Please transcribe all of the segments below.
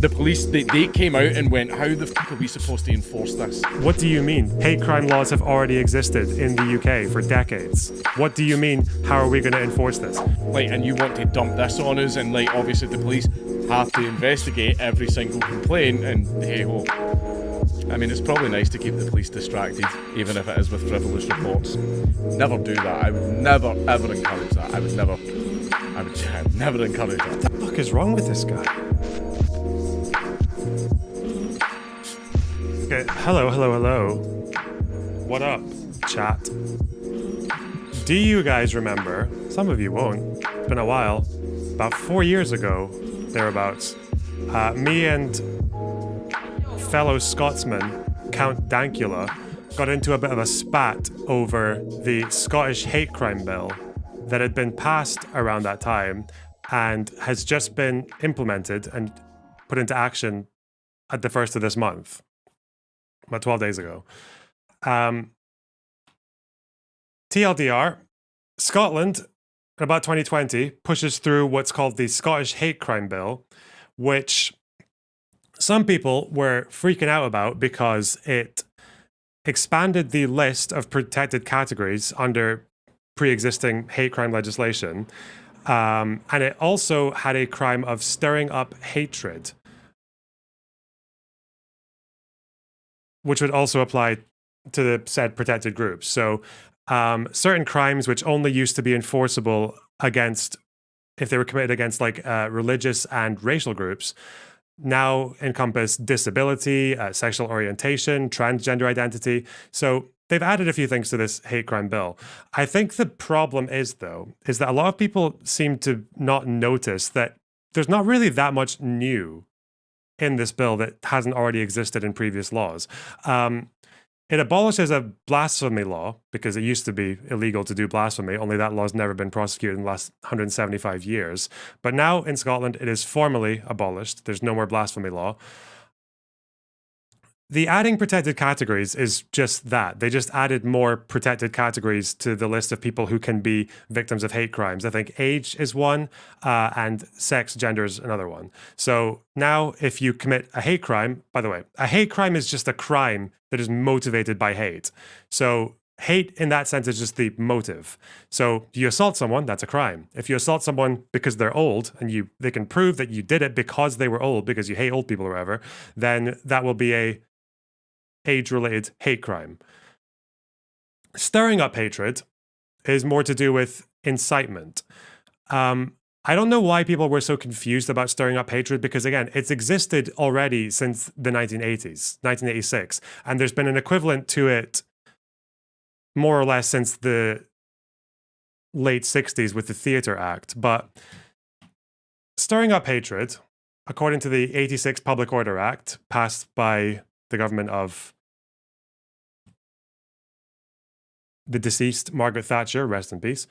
the police, they came out and went, how the fuck are we supposed to enforce this? What do you mean? Hate crime laws have already existed in the UK for decades. What do you mean? How are we going to enforce this? Like, and you want to dump this on us, and like, obviously the police have to investigate every single complaint, and hey ho. I mean, it's probably nice to keep the police distracted, even if it is with frivolous reports. Never do that. I would never, ever encourage that. I would never encourage that. What the fuck is wrong with this guy? Okay, hello. What up, chat? Do you guys remember, some of you won't, it's been a while, about 4 years ago, thereabouts, me and fellow Scotsman, Count Dankula, got into a bit of a spat over the Scottish hate crime bill that had been passed around that time and has just been implemented and put into action at the first of this month, about 12 days ago. TLDR, Scotland, in about 2020, pushes through what's called the Scottish Hate Crime Bill, which some people were freaking out about because it expanded the list of protected categories under pre-existing hate crime legislation. And it also had a crime of stirring up hatred, which would also apply to the said protected groups. So certain crimes which only used to be enforceable against, if they were committed against like religious and racial groups, now encompass disability, sexual orientation, transgender identity. So they've added a few things to this hate crime bill. I think the problem is that a lot of people seem to not notice that there's not really that much new in this bill that hasn't already existed in previous laws. It abolishes a blasphemy law because it used to be illegal to do blasphemy, only that law's never been prosecuted in the last 175 years. But now in Scotland, it is formally abolished. There's no more blasphemy law. The adding protected categories is just that. They just added more protected categories to the list of people who can be victims of hate crimes. I think age is one, and sex, gender is another one. So now if you commit a hate crime, by the way, a hate crime is just a crime that is motivated by hate. So hate in that sense is just the motive. So you assault someone, that's a crime. If you assault someone because they're old and they can prove that you did it because they were old, because you hate old people or whatever, then that will be a age-related hate crime. Stirring up hatred is more to do with incitement. I don't know why people were so confused about stirring up hatred because, again, it's existed already since the 1980s, 1986, and there's been an equivalent to it more or less since the late 60s with the Theatre Act. But stirring up hatred, according to the 86 Public Order Act, passed by the government of the deceased Margaret Thatcher, rest in peace.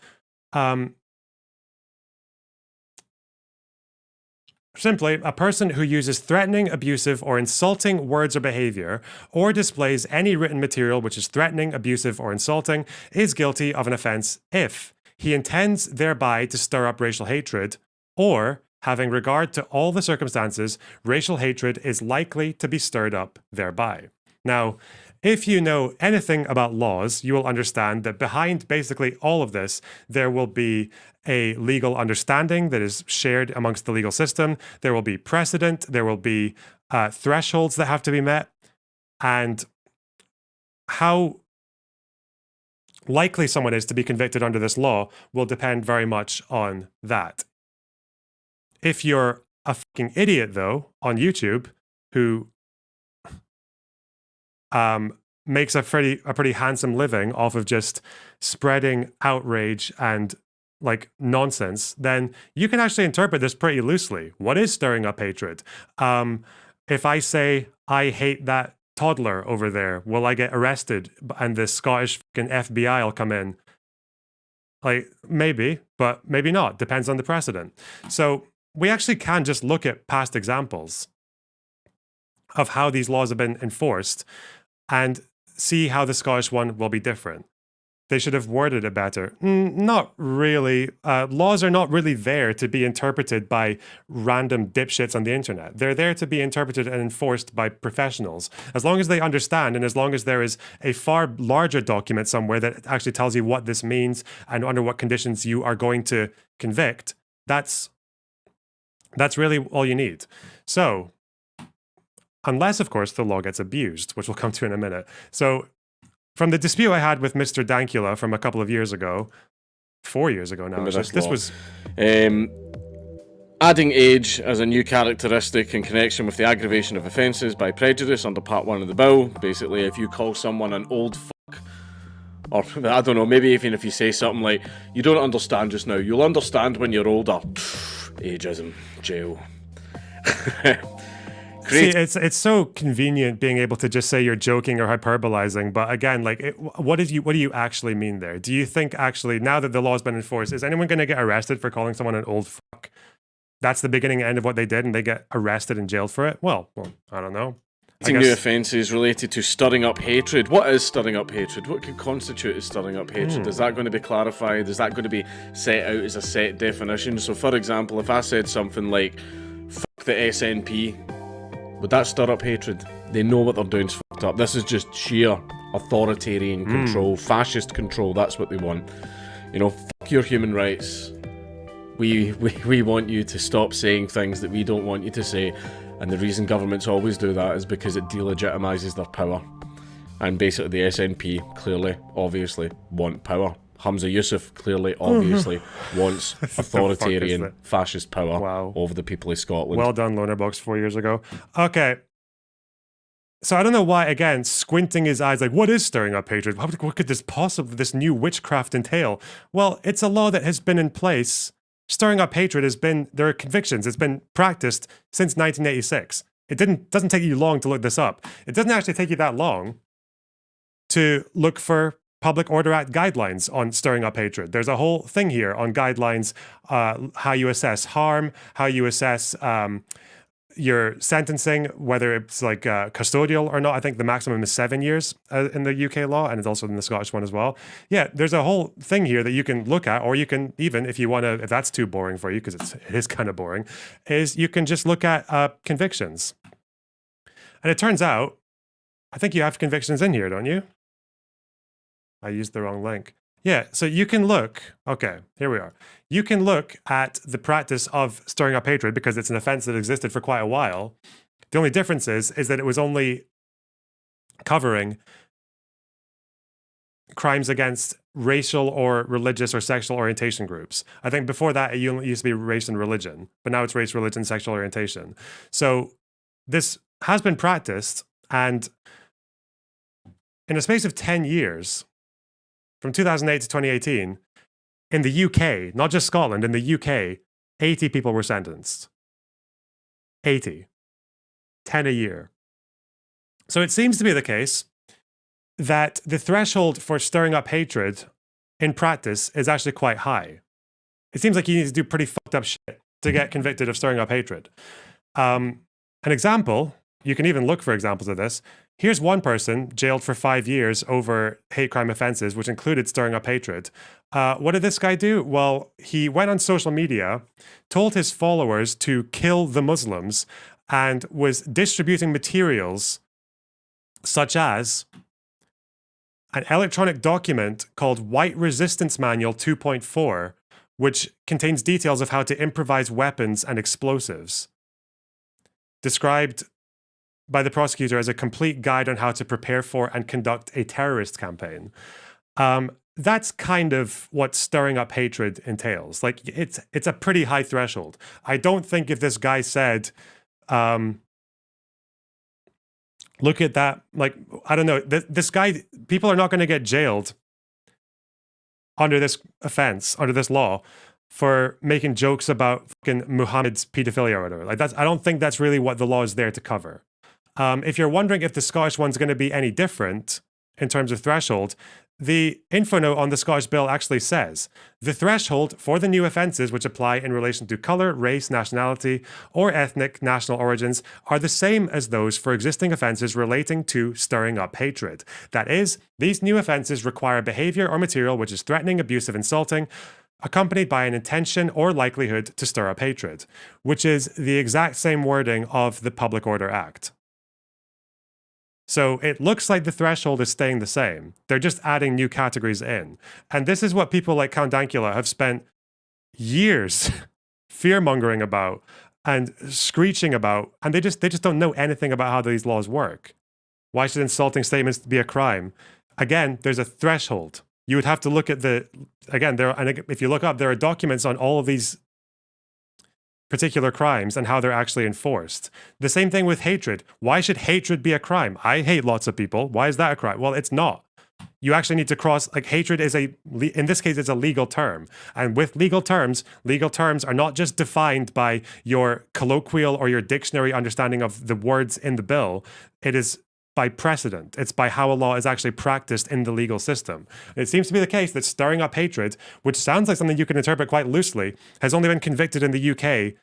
Simply, a person who uses threatening, abusive, or insulting words or behavior, or displays any written material which is threatening, abusive, or insulting, is guilty of an offence if he intends thereby to stir up racial hatred, or, having regard to all the circumstances, racial hatred is likely to be stirred up thereby. Now, if you know anything about laws, you will understand that behind basically all of this, there will be a legal understanding that is shared amongst the legal system. There will be precedent. There will be thresholds that have to be met. And how likely someone is to be convicted under this law will depend very much on that. If you're a fucking idiot, though, on YouTube, who makes a pretty handsome living off of just spreading outrage and like nonsense, then you can actually interpret this pretty loosely. What is stirring up hatred? If I say I hate that toddler over there, will I get arrested and the Scottish fucking FBI will come in? Like maybe, but maybe not. Depends on the precedent. So we actually can just look at past examples of how these laws have been enforced and see how the Scottish one will be different. they should have worded it better. Not really. Laws are not really there to be interpreted by random dipshits on the internet. They're there to be interpreted and enforced by professionals. As long as they understand, and as long as there is a far larger document somewhere that actually tells you what this means and under what conditions you are going to convict, that's really all you need. So, unless, of course, the law gets abused, which we'll come to in a minute. So, from the dispute I had with Mr. Dankula from a couple of years ago, 4 years ago now, this was... adding age as a new characteristic in connection with the aggravation of offences by prejudice under Part 1 of the bill. Basically, if you call someone an old fuck, or I don't know, maybe even if you say something like, you don't understand just now, you'll understand when you're older. Ageism, jail. See, it's so convenient being able to just say you're joking or hyperbolizing, but again, like, what do you actually mean there? Do you think actually, now that the law has been enforced, is anyone going to get arrested for calling someone an old fuck? That's the beginning and end of what they did, and they get arrested and jailed for it? Well, I don't know. New offences related to stirring up hatred. What is stirring up hatred? What could constitute as stirring up hatred? Is that going to be clarified? Is that going to be set out as a set definition? So, for example, if I said something like, fuck the SNP, would that stir up hatred? They know what they're doing's fucked up. This is just sheer authoritarian control, fascist control. That's what they want. You know, fuck your human rights. We want you to stop saying things that we don't want you to say. And the reason governments always do that is because it delegitimizes their power. And basically the SNP clearly, obviously, want power. Hamza Yusuf clearly, obviously, wants authoritarian, fascist power over the people of Scotland. Well done, Lonerbox, 4 years ago. Okay. So I don't know why, again, squinting his eyes, like, what is stirring up hatred? What could this new witchcraft entail? Well, it's a law that has been in place. Stirring up hatred there are convictions. It's been practiced since 1986. It doesn't take you long to look this up. It doesn't actually take you that long to look for Public Order Act guidelines on stirring up hatred. There's a whole thing here on guidelines, how you assess harm, how you assess your sentencing, whether it's like custodial or not. I think the maximum is 7 years in the UK law, and it's also in the Scottish one as well. Yeah, there's a whole thing here that you can look at, or you can even, if you want to, if that's too boring for you, because it is kind of boring, is you can just look at convictions. And it turns out, I think you have convictions in here, don't you? I used the wrong link. Yeah, so you can look, okay, here we are. You can look at the practice of stirring up hatred because it's an offense that existed for quite a while. The only difference is that it was only covering crimes against racial or religious or sexual orientation groups. I think before that, it used to be race and religion, but now it's race, religion, sexual orientation. So this has been practiced, and in a space of 10 years, from 2008 to 2018, in the UK, not just Scotland, in the UK, 80 people were sentenced. 80. 10 a year. So it seems to be the case that the threshold for stirring up hatred in practice is actually quite high. It seems like you need to do pretty fucked up shit to get convicted of stirring up hatred. An example, you can even look for examples of this. Here's one person jailed for 5 years over hate crime offenses, which included stirring up hatred. What did this guy do? Well, he went on social media, told his followers to kill the Muslims, and was distributing materials such as an electronic document called White Resistance Manual 2.4, which contains details of how to improvise weapons and explosives, described by the prosecutor as a complete guide on how to prepare for and conduct a terrorist campaign. That's kind of what stirring up hatred entails. Like, it's a pretty high threshold. I don't think if this guy said, look at that, like, I don't know, this guy, people are not going to get jailed under this offense, under this law, for making jokes about fucking Muhammad's pedophilia or whatever. Like, I don't think that's really what the law is there to cover. If you're wondering if the Scottish one's going to be any different in terms of threshold, the info note on the Scottish Bill actually says the threshold for the new offences which apply in relation to colour, race, nationality, or ethnic national origins are the same as those for existing offences relating to stirring up hatred. That is, these new offences require behaviour or material which is threatening, abusive, insulting, accompanied by an intention or likelihood to stir up hatred, which is the exact same wording of the Public Order Act. So it looks like the threshold is staying the same. They're just adding new categories in. And this is what people like Count Dankula have spent years fear-mongering about and screeching about, and they just don't know anything about how these laws work. Why should insulting statements be a crime? Again, there's a threshold. You would have to look at if you look up, there are documents on all of these particular crimes and how they're actually enforced. The same thing with hatred. Why should hatred be a crime? I hate lots of people. Why is that a crime? Well, it's not. You actually need to cross, like, hatred is in this case, it's a legal term. And with legal terms are not just defined by your colloquial or your dictionary understanding of the words in the bill. It is by precedent. It's by how a law is actually practiced in the legal system. It seems to be the case that stirring up hatred, which sounds like something you can interpret quite loosely, has only been convicted in the UK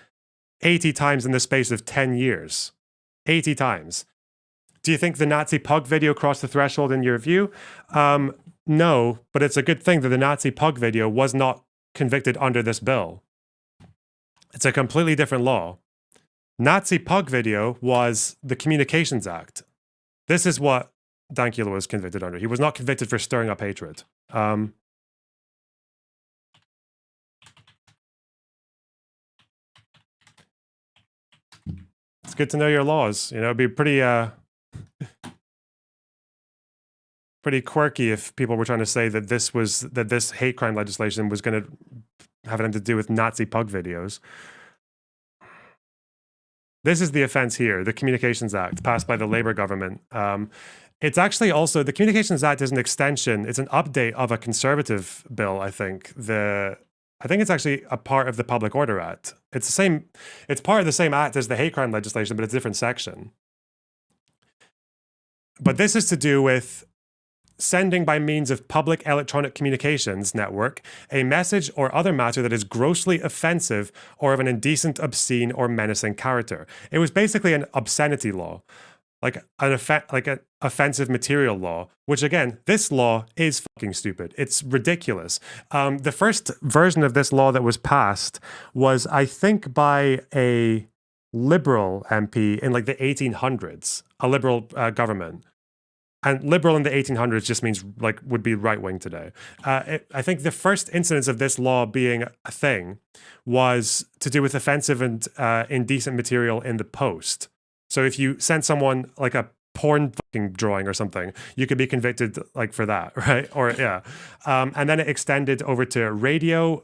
80 times in the space of 10 years. 80 times. Do you think the Nazi pug video crossed the threshold in your view? No, but it's a good thing that the Nazi pug video was not convicted under this bill. It's a completely different law. Nazi pug video was the Communications Act. This is what Dankula was convicted under. He was not convicted for stirring up hatred. It's good to know your laws. You know, it'd be pretty quirky if people were trying to say that this hate crime legislation was going to have anything to do with Nazi pug videos. This is the offense here, the Communications Act, passed by the Labour government. It's actually also, the Communications Act is an extension, it's an update of a Conservative bill, I think. I think it's actually a part of the Public Order Act. It's part of the same act as the hate crime legislation, but it's a different section. But this is to do with sending by means of public electronic communications network a message or other matter that is grossly offensive or of an indecent, obscene, or menacing character. It was basically an obscenity law, like an offensive material law, which again, this law is fucking stupid. It's ridiculous. The first version of this law that was passed was, I think, by a Liberal MP in like the 1800s, a Liberal government. And liberal in the 1800s just means like would be right wing today. I think the first incidence of this law being a thing was to do with offensive and indecent material in the post. So if you sent someone like a porn fucking drawing or something, you could be convicted like for that, right? Or yeah. And then it extended over to radio,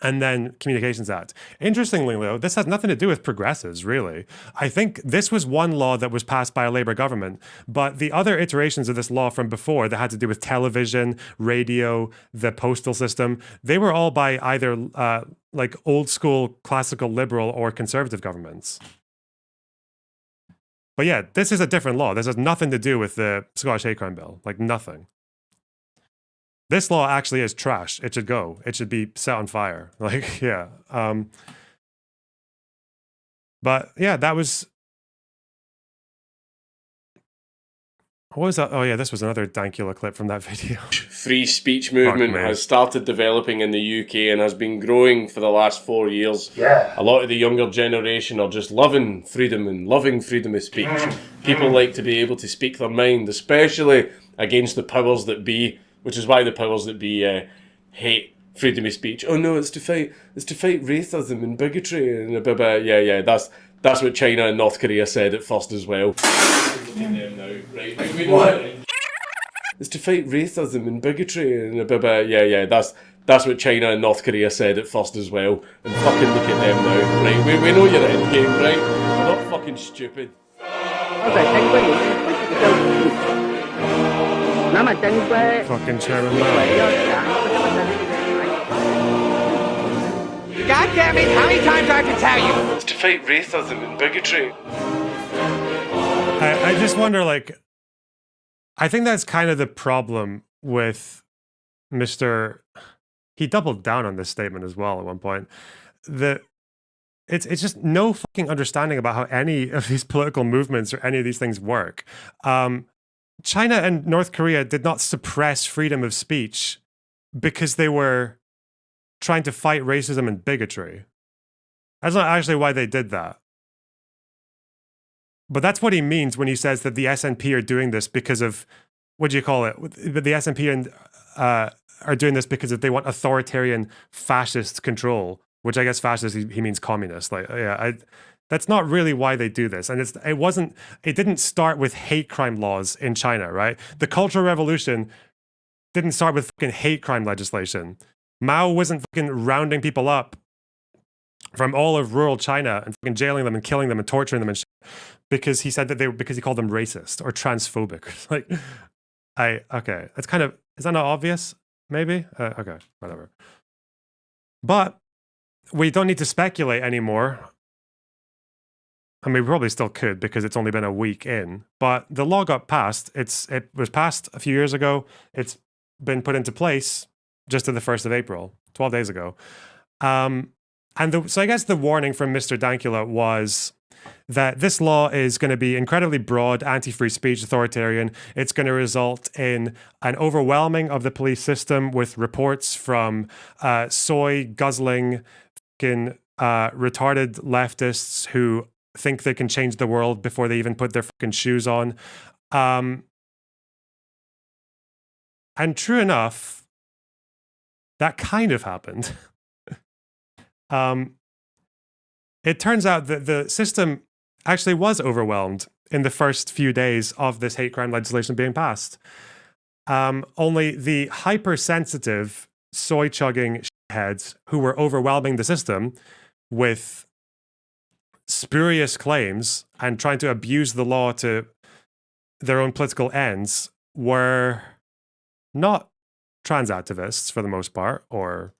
and then Communications Act. Interestingly, though, this has nothing to do with progressives, really. I think this was one law that was passed by a Labour government, but the other iterations of this law from before that had to do with television, radio, the postal system, they were all by either like old school classical Liberal or Conservative governments. But yeah, this is a different law. This has nothing to do with the Scottish Hate Crime Bill, like nothing. This law actually is trash. It should go. It should be set on fire. Like, yeah. But yeah, that was... What was that? Oh yeah, this was another Dankula clip from that video. Free speech movement has started developing in the UK and has been growing for the last 4 years. Yeah. A lot of the younger generation are just loving freedom and loving freedom of speech. People like to be able to speak their mind, especially against the powers that be. Which is why the powers that be hate freedom of speech. Oh no, it's to fight racism and bigotry and blah blah. Yeah. That's what China and North Korea said at first as well. Look at them now, right? Like, we know what? It's to fight racism and bigotry and blah blah. Yeah. That's what China and North Korea said at first as well. And fucking look at them now, right? We know your end game, right? We're not fucking stupid. Fucking Chairman Mao. God damn it, how many times do I have to tell you? It's to fight racism and bigotry. I just wonder, like, I think that's kind of the problem with Mr. He doubled down on this statement as well at one point. It's just no fucking understanding about how any of these political movements or any of these things work. China and North Korea did not suppress freedom of speech because they were trying to fight racism and bigotry. That's not actually why they did that. But that's what he means when he says that the SNP are doing this because of, what do you call it? The SNP and are doing this because they want authoritarian fascist control, which I guess fascist he means communist. Like, yeah, that's not really why they do this. And it didn't start with hate crime laws in China, right? The Cultural Revolution didn't start with fucking hate crime legislation. Mao wasn't fucking rounding people up from all of rural China and fucking jailing them and killing them and torturing them and shit because he said that because he called them racist or transphobic. Like, okay, that's kind of, is that not obvious? Maybe? Okay, whatever. But we don't need to speculate anymore. I mean, we probably still could because it's only been a week in, but the law got passed. It was passed a few years ago. It's been put into place just on the 1st of April, 12 days ago. So I guess the warning from Mr. Dankula was that this law is going to be incredibly broad, anti-free speech, authoritarian. It's going to result in an overwhelming of the police system with reports from soy-guzzling, fucking retarded leftists who think they can change the world before they even put their fucking shoes on. And true enough, that kind of happened. It turns out that the system actually was overwhelmed in the first few days of this hate crime legislation being passed. Only the hypersensitive, soy-chugging heads who were overwhelming the system with spurious claims and trying to abuse the law to their own political ends were not trans activists for the most part, or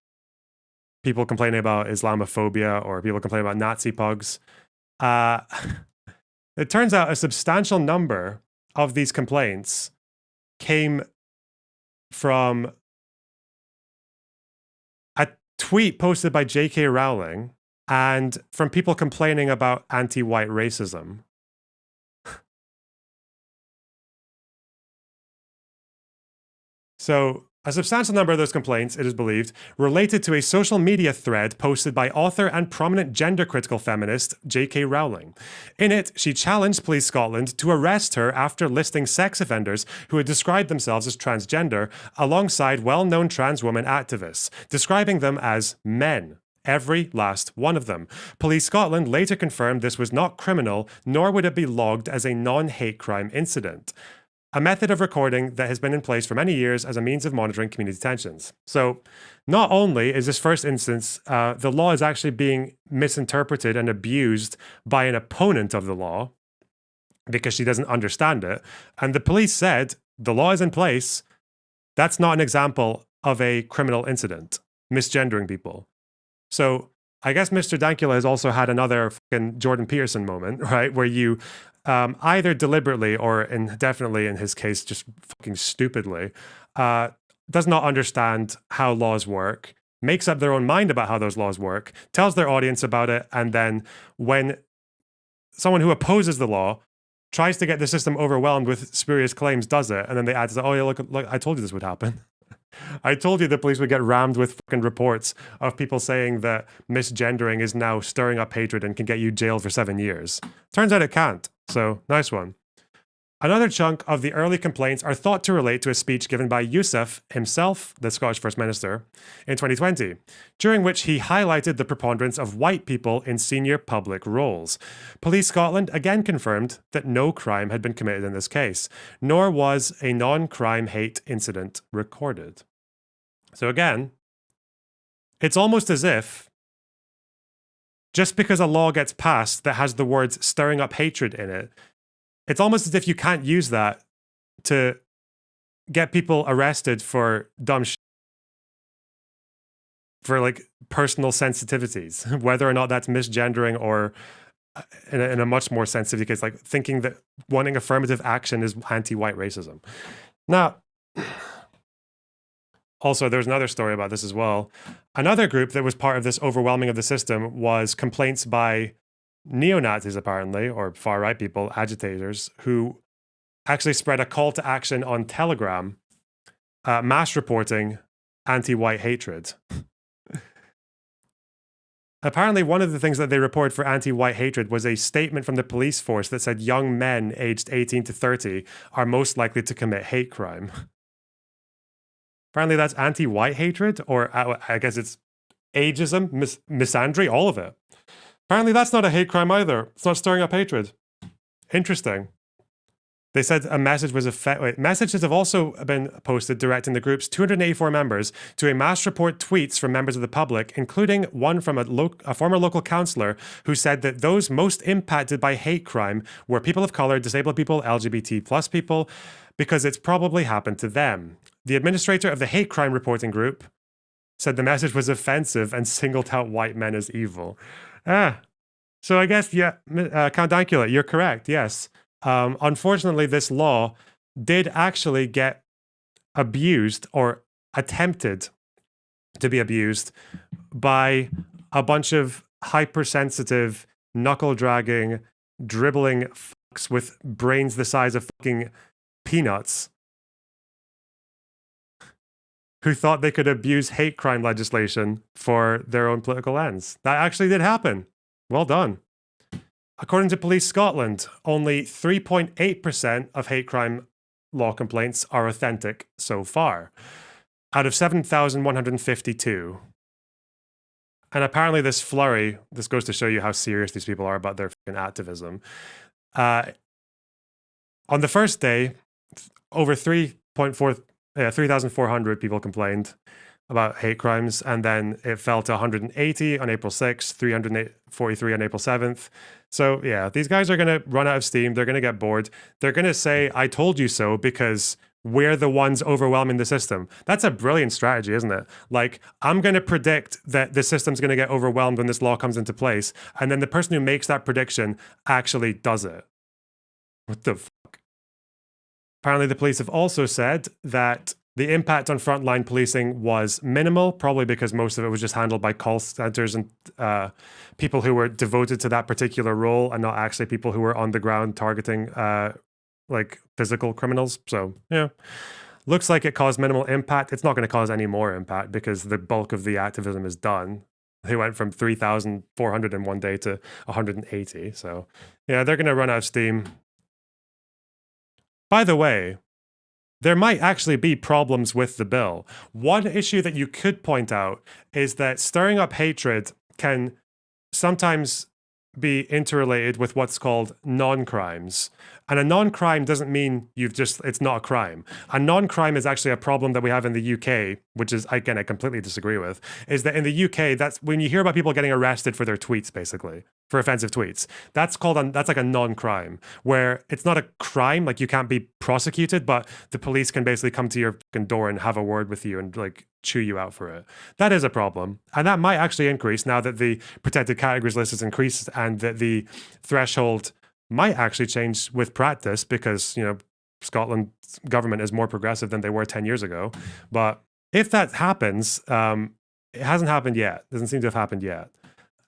people complaining about Islamophobia, or people complaining about Nazi pugs. It turns out a substantial number of these complaints came from a tweet posted by J.K. Rowling and from people complaining about anti-white racism. So, a substantial number of those complaints, it is believed, related to a social media thread posted by author and prominent gender-critical feminist J.K. Rowling. In it, she challenged Police Scotland to arrest her after listing sex offenders who had described themselves as transgender alongside well-known trans women activists, describing them as men. Every last one of them. Police Scotland later confirmed this was not criminal, nor would it be logged as a non-hate crime incident. A method of recording that has been in place for many years as a means of monitoring community tensions. So, not only is this first instance, the law is actually being misinterpreted and abused by an opponent of the law because she doesn't understand it, and the police said, the law is in place, that's not an example of a criminal incident, misgendering people. So, I guess Mr. Dankula has also had another fucking Jordan Peterson moment, right, where you either deliberately or definitely in his case just fucking stupidly does not understand how laws work, makes up their own mind about how those laws work, tells their audience about it, and then when someone who opposes the law tries to get the system overwhelmed with spurious claims, does it, and then they add to, oh yeah, look, I told you this would happen. I told you the police would get rammed with fucking reports of people saying that misgendering is now stirring up hatred and can get you jailed for 7 years. Turns out it can't. So, nice one. Another chunk of the early complaints are thought to relate to a speech given by Youssef himself, the Scottish First Minister, in 2020, during which he highlighted the preponderance of white people in senior public roles. Police Scotland again confirmed that no crime had been committed in this case, nor was a non-crime hate incident recorded. So again, it's almost as if just because a law gets passed that has the words stirring up hatred in it, it's almost as if you can't use that to get people arrested for dumb shit, for like personal sensitivities, whether or not that's misgendering or in a much more sensitive case, like thinking that wanting affirmative action is anti-white racism. Now, also, there's another story about this as well. Another group that was part of this overwhelming of the system was complaints by neo-Nazis, apparently, or far-right people, agitators, who actually spread a call to action on Telegram, mass reporting anti-white hatred. Apparently, one of the things that they reported for anti-white hatred was a statement from the police force that said young men aged 18 to 30 are most likely to commit hate crime. Apparently, that's anti-white hatred, or I guess it's ageism, misandry, all of it. Apparently, that's not a hate crime either. It's not stirring up hatred. Interesting. They said a message was messages have also been posted directing the group's 284 members to a mass report tweets from members of the public, including one from a former local councillor who said that those most impacted by hate crime were people of color, disabled people, LGBT plus people, because it's probably happened to them. The administrator of the hate crime reporting group said the message was offensive and singled out white men as evil. So I guess, yeah, Count Dankula, you're correct, yes. Unfortunately, this law did actually get abused or attempted to be abused by a bunch of hypersensitive, knuckle-dragging, dribbling fucks with brains the size of fucking peanuts who thought they could abuse hate crime legislation for their own political ends. That actually did happen. Well done. According to Police Scotland, only 3.8% of hate crime law complaints are authentic so far, out of 7,152. And apparently this flurry, this goes to show you how serious these people are about their fucking activism. On the first day, over 3,400 people complained about hate crimes, and then it fell to 180 on April 6th, 343 on April 7th. So yeah, these guys are going to run out of steam. They're going to get bored. They're going to say, I told you so, because we're the ones overwhelming the system. That's a brilliant strategy, isn't it? Like, I'm going to predict that the system's going to get overwhelmed when this law comes into place, and then the person who makes that prediction actually does it. What the fuck? Apparently, the police have also said that the impact on frontline policing was minimal, probably because most of it was just handled by call centers and people who were devoted to that particular role, and not actually people who were on the ground targeting like physical criminals. So yeah, looks like it caused minimal impact. It's not going to cause any more impact because the bulk of the activism is done. They went from 3,400 in one day to 180. So yeah, they're going to run out of steam. By the way, there might actually be problems with the bill. One issue that you could point out is that stirring up hatred can sometimes be interrelated with what's called non-crimes. And a non-crime doesn't mean it's not a crime. A non-crime is actually a problem that we have in the UK, which is, again, I completely disagree with, is that in the UK, that's when you hear about people getting arrested for their tweets, basically, for offensive tweets. That's like a non-crime, where it's not a crime, like you can't be prosecuted, but the police can basically come to your fucking door and have a word with you and like chew you out for it. That is a problem. And that might actually increase now that the protected categories list is increased and that the threshold might actually change with practice because, you know, Scotland's government is more progressive than they were 10 years ago. But if that happens, it hasn't happened yet. Doesn't seem to have happened yet.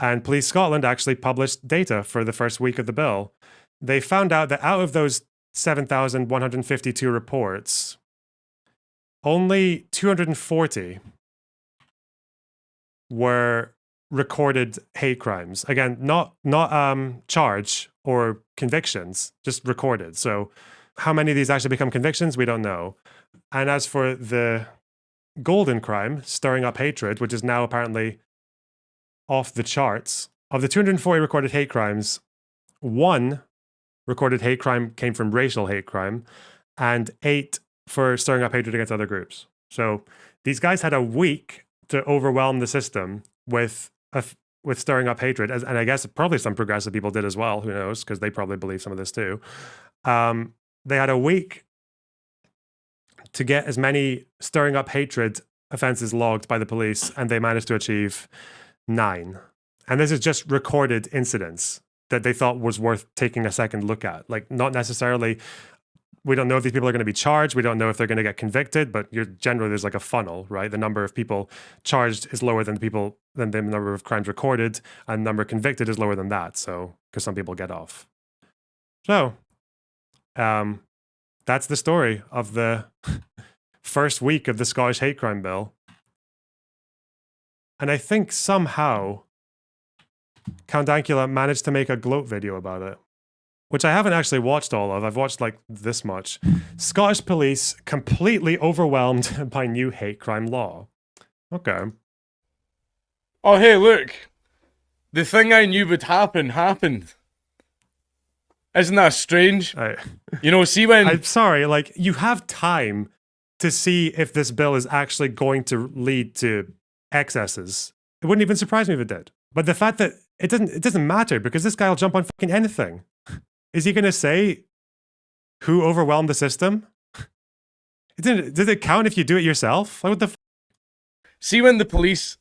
And Police Scotland actually published data for the first week of the bill. They found out that out of those 7,152 reports, only 240 were recorded hate crimes. Again, not charge or convictions, just recorded. So how many of these actually become convictions, we don't know. And as for the golden crime, stirring up hatred, which is now apparently off the charts, of the 240 recorded hate crimes, one recorded hate crime came from racial hate crime, and 8 for stirring up hatred against other groups. So these guys had a week to overwhelm the system with stirring up hatred, and I guess probably some progressive people did as well. Who knows? Because they probably believe some of this too. They had a week to get as many stirring up hatred offenses logged by the police, and they managed to achieve 9. And this is just recorded incidents. that they thought was worth taking a second look at. Like, not necessarily, we don't know if these people are going to be charged. We don't know if they're going to get convicted, but generally there's like a funnel, right? The number of people charged is lower than the number of crimes recorded, and the number convicted is lower than that. So, because some people get off. So, that's the story of the first week of the Scottish hate crime bill. And I think somehow Count Dankula managed to make a gloat video about it, which I haven't actually watched all of. I've watched like this much. Scottish police completely overwhelmed by new hate crime law. Okay. Oh, hey, look. The thing I knew would happen happened. Isn't that strange? You know, see when... I'm sorry, like, you have time to see if this bill is actually going to lead to excesses. It wouldn't even surprise me if it did. But the fact that it doesn't matter, because this guy will jump on fucking anything. Is he going to say who overwhelmed the system? Does it count if you do it yourself? Like, what the See when the police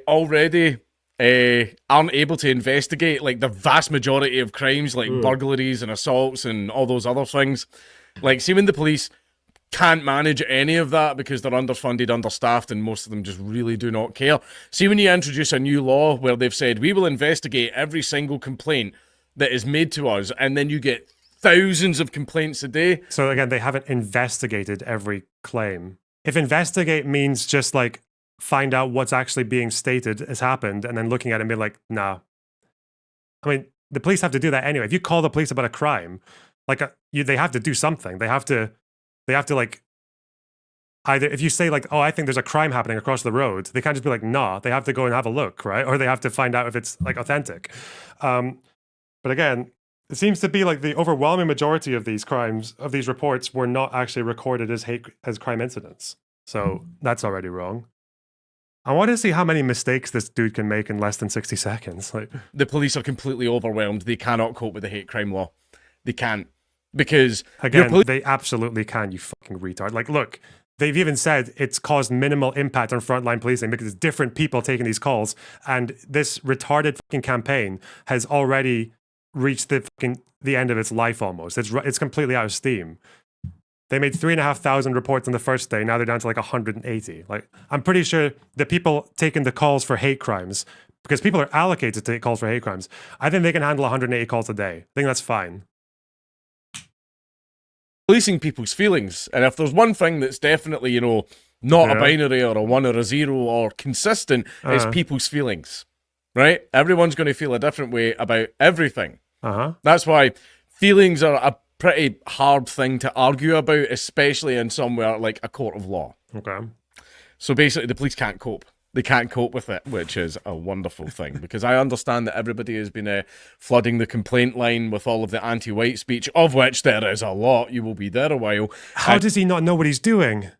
already aren't able to investigate like the vast majority of crimes like burglaries and assaults and all those other things. Like, see when the police can't manage any of that because they're underfunded, understaffed, and most of them just really do not care. See when you introduce a new law where they've said, we will investigate every single complaint that is made to us, and then you get thousands of complaints a day. So again, they haven't investigated every claim. If investigate means just like find out what's actually being stated has happened and then looking at it and be like, nah. I mean, the police have to do that anyway. If you call the police about a crime, like they have to do something. They have to like, either if you say like, oh, I think there's a crime happening across the road, they can't just be like, nah. They have to go and have a look, right? Or they have to find out if it's like authentic. But again, it seems to be like the overwhelming majority of these crimes, of these reports, were not actually recorded as crime incidents. So that's already wrong. I want to see how many mistakes this dude can make in less than 60 seconds. Like, the police are completely overwhelmed. They cannot cope with the hate crime law. They can't. Because again, they absolutely can, you fucking retard. Like, look, they've even said it's caused minimal impact on frontline policing because it's different people taking these calls, and this retarded fucking campaign has already reached the end of its life almost. It's completely out of steam. They made 3,500 reports on the first day. Now they're down to like 180. Like, I'm pretty sure the people taking the calls for hate crimes, because people are allocated to take calls for hate crimes, I think they can handle 180 calls a day. I think that's fine. Policing people's feelings. And if there's one thing that's definitely, not a binary or a 1 or a 0 or consistent, it's people's feelings. Right? Everyone's going to feel a different way about everything. That's why feelings are a pretty hard thing to argue about, especially in somewhere like a court of law. Okay. So basically, the police can't cope. They can't cope with it, which is a wonderful thing, because I understand that everybody has been flooding the complaint line with all of the anti-white speech, of which there is a lot. You will be there a while. How does he not know what he's doing?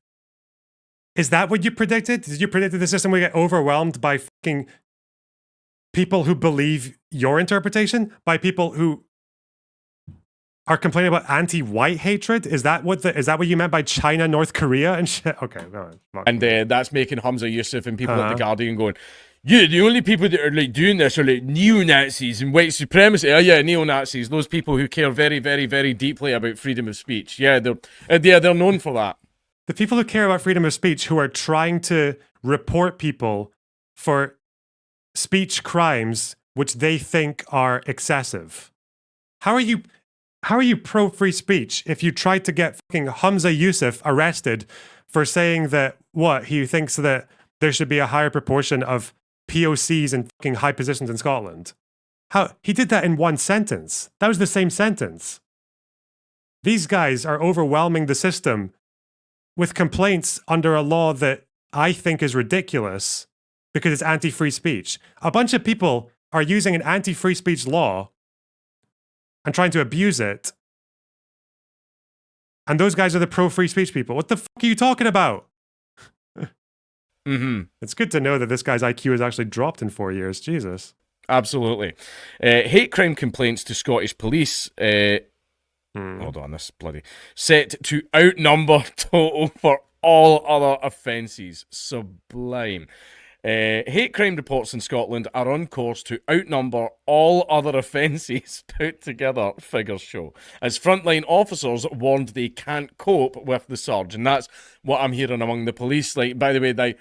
Is that what you predicted? Did you predict that the system would get overwhelmed by fucking people who believe your interpretation? By people who are complaining about anti-white hatred? Is that what you meant by China, North Korea, and shit? Okay, all right. And that's making Hamza Yusuf and people at the Guardian going, yeah, the only people that are like doing this are like neo-Nazis and white supremacy. Oh yeah, neo-Nazis. Those people who care very, very, very deeply about freedom of speech. Yeah, they're known for that. The people who care about freedom of speech, who are trying to report people for speech crimes which they think are excessive. How are you pro-free speech if you try to get fucking Hamza Yusuf arrested for saying that, he thinks that there should be a higher proportion of POCs in fucking high positions in Scotland? How? He did that in one sentence. That was the same sentence. These guys are overwhelming the system with complaints under a law that I think is ridiculous because it's anti-free speech. A bunch of people are using an anti-free speech law and trying to abuse it. And those guys are the pro-free speech people. What the fuck are you talking about? It's good to know that this guy's IQ has actually dropped in 4 years. Jesus. Absolutely. Hate crime complaints to Scottish police. Hold on, this bloody... set to outnumber total for all other offences. Sublime. Hate crime reports in Scotland are on course to outnumber all other offences put together, figures show. As frontline officers warned they can't cope with the surge. And that's what I'm hearing among the police. Like, by the way,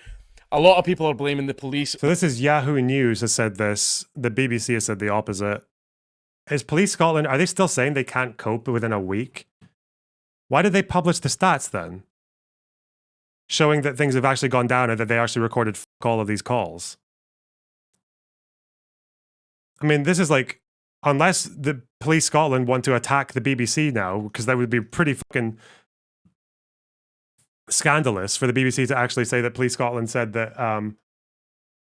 a lot of people are blaming the police. So this is Yahoo News has said this. The BBC has said the opposite. Is Police Scotland, are they still saying they can't cope within a week? Why did they publish the stats then? Showing that things have actually gone down and that they actually recorded all of these calls. I mean, this is like, unless the Police Scotland want to attack the BBC now, because that would be pretty fucking scandalous for the BBC to actually say that Police Scotland said that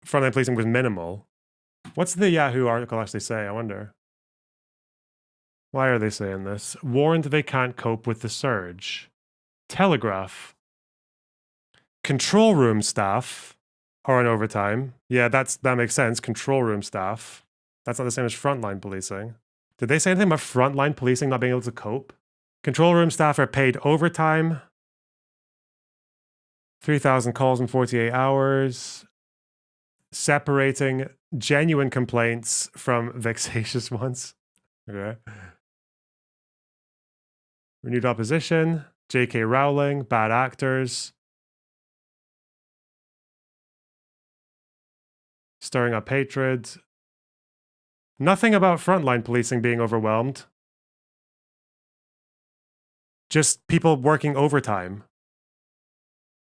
frontline policing was minimal. What's the Yahoo article actually say? I wonder. Why are they saying this? Warned they can't cope with the surge. Telegraph. Control room staff are on overtime. Yeah, that makes sense. Control room staff. That's not the same as frontline policing. Did they say anything about frontline policing not being able to cope? Control room staff are paid overtime. 3,000 calls in 48 hours. Separating genuine complaints from vexatious ones. Okay. Renewed opposition. J.K. Rowling. Bad actors. Stirring up hatred. Nothing about frontline policing being overwhelmed. Just people working overtime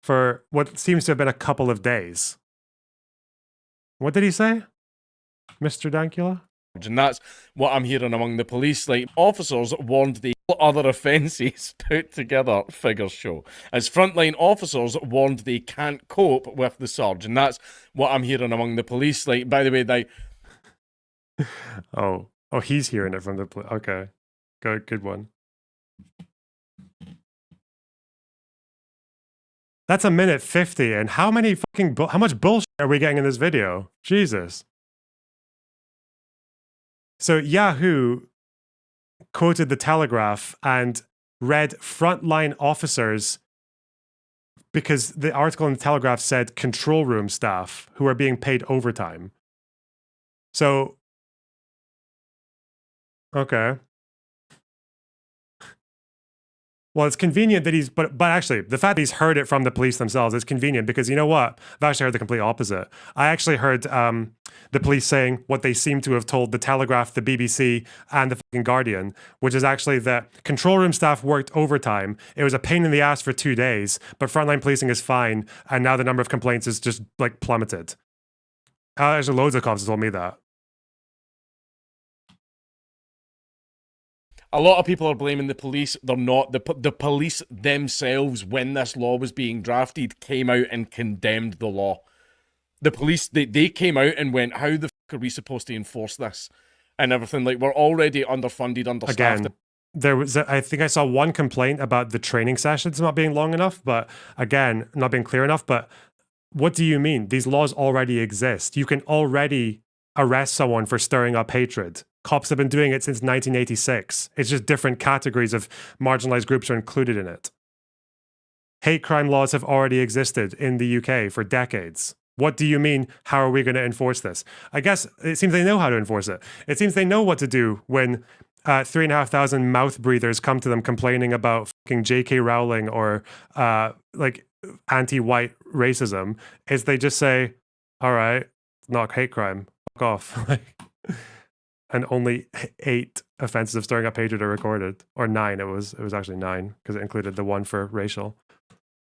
for what seems to have been a couple of days. What did he say, Mr. Dankula? And that's what I'm hearing among the police. Like, officers warned the other offences put together, figures show. As frontline officers warned they can't cope with the surge. And that's what I'm hearing among the police. Like, by the way, Oh, he's hearing it from the police. Okay, good one. That's 1:50, and how much bullshit are we getting in this video? Jesus. So Yahoo quoted the Telegraph and read frontline officers because the article in the Telegraph said control room staff who are being paid overtime. So, okay. Well, it's convenient that but actually, the fact that he's heard it from the police themselves is convenient because you know what? I've actually heard the complete opposite. I actually heard the police saying what they seem to have told the Telegraph, the BBC, and the fucking Guardian, which is actually that control room staff worked overtime. It was a pain in the ass for 2 days, but frontline policing is fine, and now the number of complaints is just like plummeted. Actually, loads of cops told me that. a lot of people are blaming the police. They're not. The police themselves, when this law was being drafted, came out and condemned the law. The police, they came out and went, how the fuck are we supposed to enforce this? And everything. Like, we're already underfunded, understaffed. Again, there was, I think I saw one complaint about the training sessions not being long enough, but again, not being clear enough. But what do you mean? These laws already exist. You can already arrest someone for stirring up hatred. Cops have been doing it since 1986. It's just different categories of marginalized groups are included in it. Hate crime laws have already existed in the UK for decades. What do you mean, how are we going to enforce this? I guess it seems they know how to enforce it. It seems they know what to do when 3,500 mouth breathers come to them complaining about fucking J.K. Rowling or like anti-white racism, is they just say, all right, not hate crime, fuck off. And only 8 offenses of stirring up hatred are recorded. Or 9, it was actually 9, because it included the one for racial.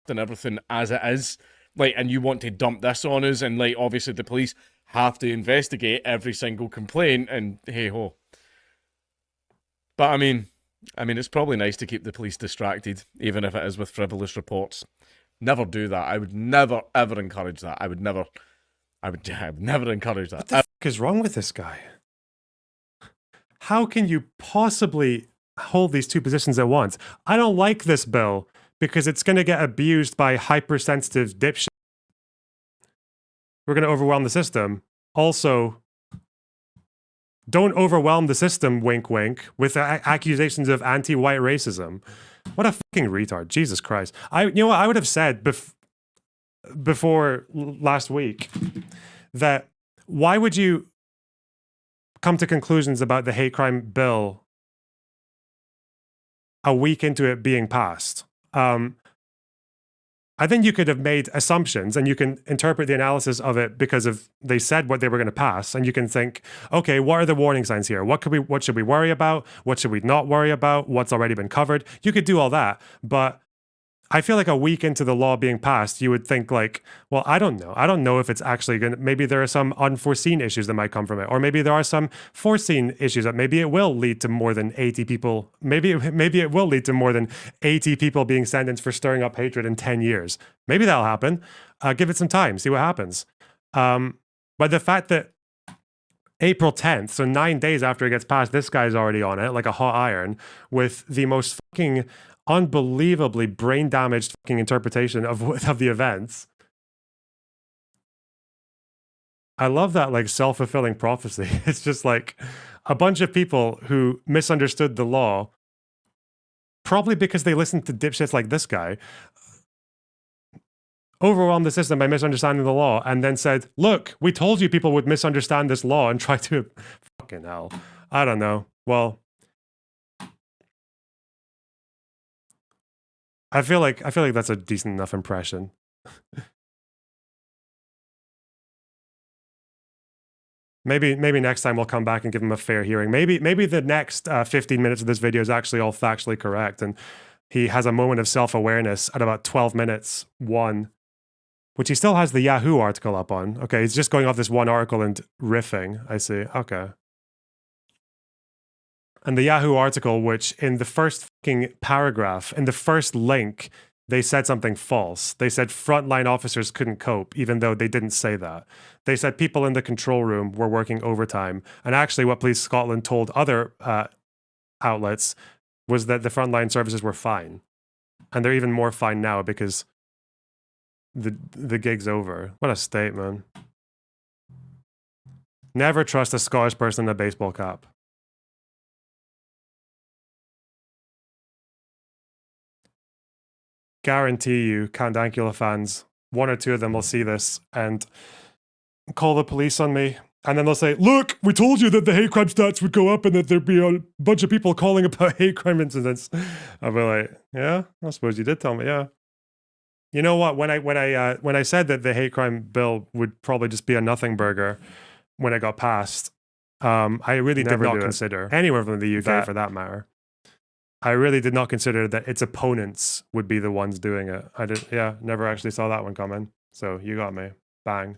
And everything as it is. Like, and you want to dump this on us, and like, obviously the police have to investigate every single complaint, and hey ho. But I mean, it's probably nice to keep the police distracted, even if it is with frivolous reports. Never do that. I would never ever encourage that. I would never encourage that. What the fuck is wrong with this guy? How can you possibly hold these two positions at once? I don't like this bill because it's going to get abused by hypersensitive dipshit. We're going to overwhelm the system. Also, don't overwhelm the system, wink wink, with accusations of anti-white racism. What a fucking retard. Jesus Christ. You know what I would have said before last week that why would you come to conclusions about the hate crime bill a week into it being passed? I think you could have made assumptions and you can interpret the analysis of it because of they said what they were going to pass, and you can think, okay, what are the warning signs here? What should we worry about? What should we not worry about? What's already been covered? You could do all that, but I feel like a week into the law being passed, you would think like, well, I don't know. I don't know if it's actually going to, maybe there are some unforeseen issues that might come from it. Or maybe there are some foreseen issues that maybe it will lead to more than 80 people. Maybe it will lead to more than 80 people being sentenced for stirring up hatred in 10 years. Maybe that'll happen. Give it some time, see what happens. But the fact that April 10th, so 9 days after it gets passed, this guy's already on it like a hot iron with the most fucking unbelievably brain damaged fucking interpretation of the events. I love that like self-fulfilling prophecy. It's just like a bunch of people who misunderstood the law, probably because they listened to dipshits like this guy, overwhelmed the system by misunderstanding the law, and then said, look, we told you people would misunderstand this law and try to fucking hell. I don't know. Well, I feel like that's a decent enough impression. Maybe next time we'll come back and give him a fair hearing. Maybe the next 15 minutes of this video is actually all factually correct, and he has a moment of self-awareness at about 12 minutes 1, which he still has the Yahoo article up on. Okay, he's just going off this one article and riffing. I see. Okay. And the Yahoo article, which in the first fucking paragraph, in the first link, they said something false. They said frontline officers couldn't cope, even though they didn't say that. They said people in the control room were working overtime. And actually what Police Scotland told other outlets was that the frontline services were fine. And they're even more fine now because the gig's over. What a statement. Never trust a Scottish person in a baseball cap. Guarantee you, Dankula fans, 1 or 2 of them will see this and call the police on me. And then they'll say, look, we told you that the hate crime stats would go up and that there'd be a bunch of people calling about hate crime incidents. I'll be like, yeah, I suppose you did tell me, yeah. You know what? When I said that the hate crime bill would probably just be a nothing burger when it got passed, I really did not consider, anywhere from the UK for that matter, I really did not consider that its opponents would be the ones doing it. I did, yeah, never actually saw that one coming. So you got me. Bang.